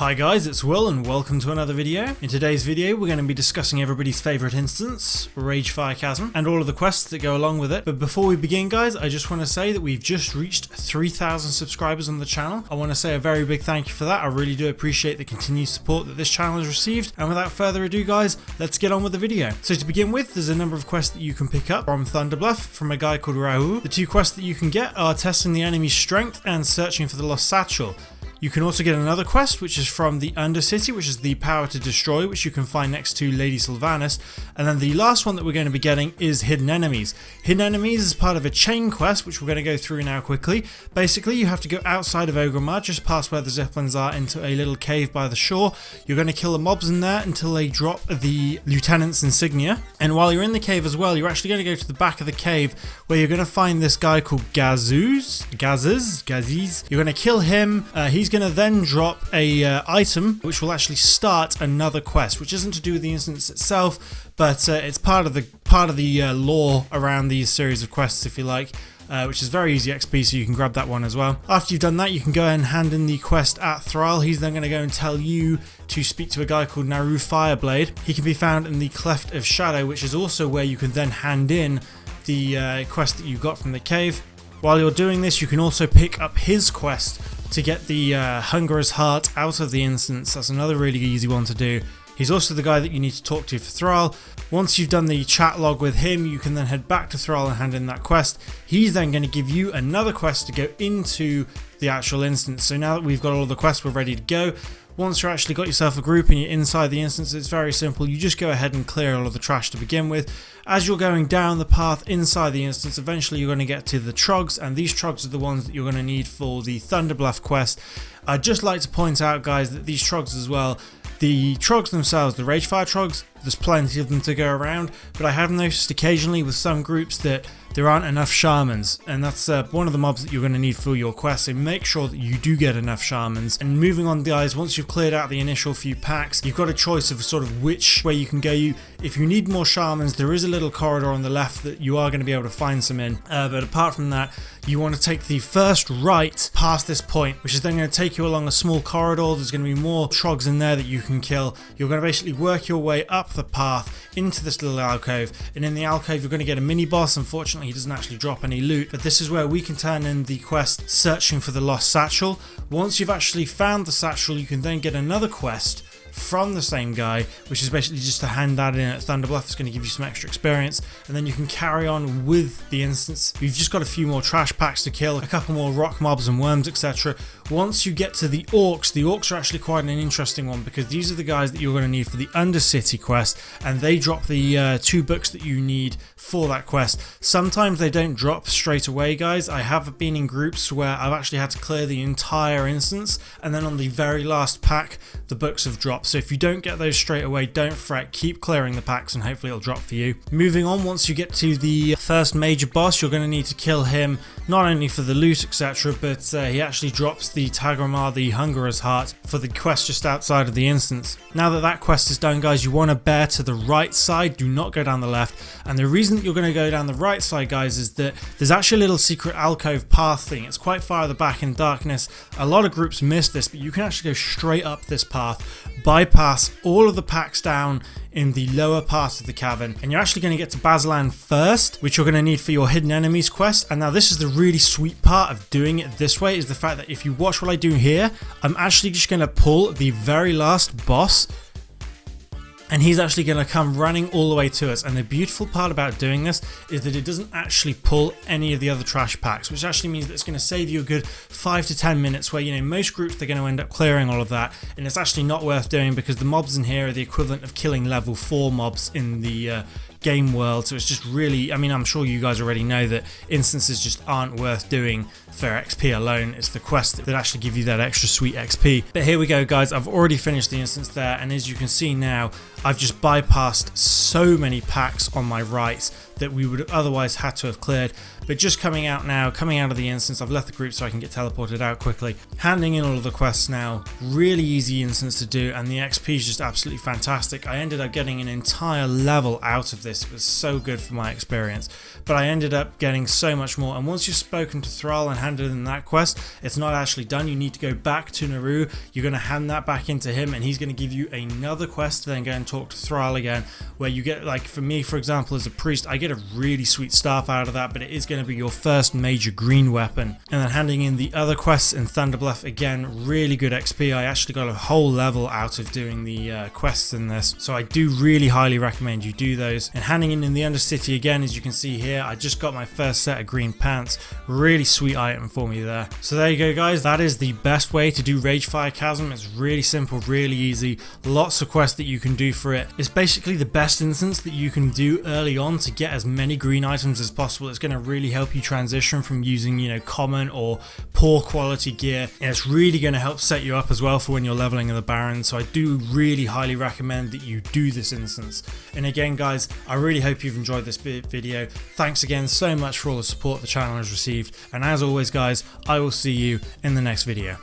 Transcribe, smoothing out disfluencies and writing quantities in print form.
Hi guys, it's Will and welcome to another video. In today's video we're going to be discussing everybody's favourite instance, Ragefire Chasm, and all of the quests that go along with it. But before we begin guys, I just want to say that we've just reached 3,000 subscribers on the channel. I want to say a very big thank you for that. I really do appreciate the continued support that this channel has received. And without further ado guys, let's get on with the video. So to begin with, there's a number of quests that you can pick up from Thunderbluff from a guy called Rahu. The two quests that you can get are testing the enemy's strength and searching for the lost satchel. You can also get another quest, which is from the Undercity, which is the power to destroy, which you can find next to Lady Sylvanas. And then the last one that we're going to be getting is Hidden Enemies. Hidden Enemies is part of a chain quest, which we're going to go through now quickly. Basically, you have to go outside of Orgrimmar, just past where the Zeppelins are, into a little cave by the shore. You're going to kill the mobs in there until they drop the Lieutenant's insignia. And while you're in the cave as well, you're actually going to go to the back of the cave, where you're going to find this guy called Gazuz. You're going to kill him. He's going to then drop a item which will actually start another quest, which isn't to do with the instance itself, but it's part of the lore around these series of quests, if you like. Which is very easy XP, so you can grab that one as well. After you've done that, you can go ahead and hand in the quest at Thrall. He's then going to go and tell you to speak to a guy called Naru Fireblade. He can be found in the Cleft of Shadow, which is also where you can then hand in the quest that you got from the cave. While you're doing this, you can also pick up his quest to get the Hungerer's Heart out of the instance. That's another really easy one to do. He's also the guy that you need to talk to for Thrall. Once you've done the chat log with him, you can then head back to Thrall and hand in that quest. He's then going to give you another quest to go into the actual instance. So now that we've got all the quests, we're ready to go. Once you've actually got yourself a group and you're inside the instance, it's very simple. You just go ahead and clear all of the trash to begin with. As you're going down the path inside the instance, eventually you're going to get to the Trogs, and these Trogs are the ones that you're going to need for the Thunderbluff quest. I'd just like to point out, guys, that these Trogs as well, the Trogs themselves, the Ragefire Trogs, there's plenty of them to go around, but I have noticed occasionally with some groups that there aren't enough shamans, and that's one of the mobs that you're going to need for your quest, so make sure that you do get enough shamans. And moving on guys, once you've cleared out the initial few packs, you've got a choice of sort of which way you can go. If you need more shamans, there is a little corridor on the left that you are going to be able to find some in, but apart from that, you want to take the first right past this point, which is then going to take you along a small corridor. There's going to be more Trogs in there that you can kill. You're going to basically work your way up the path into this little alcove, and in the alcove you're going to get a mini boss. Unfortunately, he doesn't actually drop any loot, but this is where we can turn in the quest searching for the lost satchel. Once you've actually found the satchel, you can then get another quest from the same guy, which is basically just to hand that in at Thunderbluff. It's going to give you some extra experience, and then you can carry on with the instance. We've just got a few more trash packs to kill, a couple more rock mobs and worms, etc. Once you get to the orcs are actually quite an interesting one, because these are the guys that you're going to need for the Undercity quest, and they drop the 2 books that you need for that quest. Sometimes they don't drop straight away, guys. I have been in groups where I've actually had to clear the entire instance, and then on the very last pack the books have dropped. So if you don't get those straight away, don't fret, keep clearing the packs and hopefully it'll drop for you. Moving on, once you get to the first major boss, you're going to need to kill him, not only for the loot, etc., but he actually drops the Tagramar, the Hungerer's Heart, for the quest just outside of the instance. Now that that quest is done, guys, you want to bear to the right side, do not go down the left. And the reason that you're going to go down the right side, guys, is that there's actually a little secret alcove path thing. It's quite far at the back in darkness. A lot of groups miss this, but you can actually go straight up this path, bypass all of the packs down in the lower part of the cavern, and you're actually going to get to Baslan first, which you're going to need for your Hidden Enemies quest. And now this is the really sweet part of doing it this way, is the fact that if you watch what I do here, I'm actually just going to pull the very last boss, and he's actually going to come running all the way to us. And the beautiful part about doing this is that it doesn't actually pull any of the other trash packs, which actually means that it's going to save you a good 5 to 10 minutes, where, you know, most groups they're going to end up clearing all of that, and it's actually not worth doing because the mobs in here are the equivalent of killing level 4 mobs in the game world. So it's just really, I mean, I'm sure you guys already know that instances just aren't worth doing for XP alone. It's the quests that actually give you that extra sweet XP. But here we go, guys, I've already finished the instance there, and as you can see now, I've just bypassed so many packs on my right. that we would have otherwise had to have cleared. But just coming out now, coming out of the instance, I've left the group so I can get teleported out quickly, handing in all of the quests now, really easy instance to do, and the XP is just absolutely fantastic. I ended up getting an entire level out of this. It was so good for my experience, but I ended up getting so much more. And once you've spoken to Thrall and handed in that quest, it's not actually done. You need to go back to Naru, you're going to hand that back into him, and he's going to give you another quest to then go and talk to Thrall again, where you get, like for me for example as a priest, I get a really sweet staff out of that, but it is going to be your first major green weapon. And then handing in the other quests in Thunderbluff, again, really good XP. I actually got a whole level out of doing the quests in this, so I do really highly recommend you do those. And handing in the Undercity again, as you can see here, I just got my first set of green pants. Really sweet item for me there. So there you go guys, that is the best way to do Ragefire Chasm. It's really simple, really easy, lots of quests that you can do for it. It's basically the best instance that you can do early on to get as many green items as possible. It's going to really help you transition from using, you know, common or poor quality gear, and it's really going to help set you up as well for when you're leveling in the Baron. So I do really highly recommend that you do this instance. And again guys, I really hope you've enjoyed this video. Thanks again so much for all the support the channel has received, and as always guys, I will see you in the next video.